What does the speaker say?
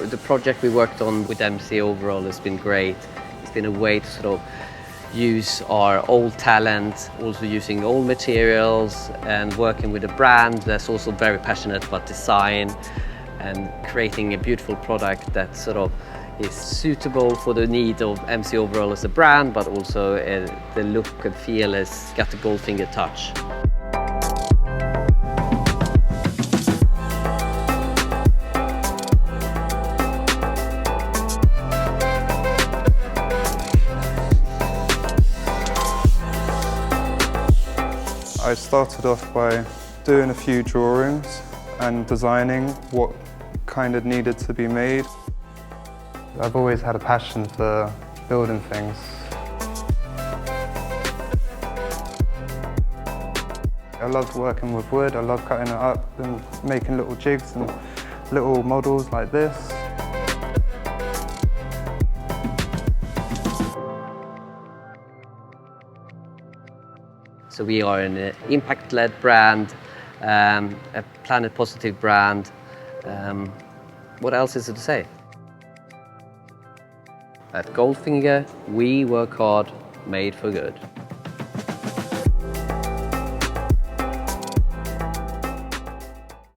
The project we worked on with M.C.Overalls has been great. It's been a way to sort of use our old talent, also using old materials and working with a brand that's also very passionate about design and creating a beautiful product that sort of is suitable for the need of M.C.Overalls as a brand, but also the look and feel has got the Goldfinger touch. I started off by doing a few drawings and designing what kind of needed to be made. I've always had a passion for building things. I love working with wood, I love cutting it up and making little jigs and little models like this. So we are an impact-led brand, a planet-positive brand. What else is there to say? At Goldfinger, we work hard, made for good.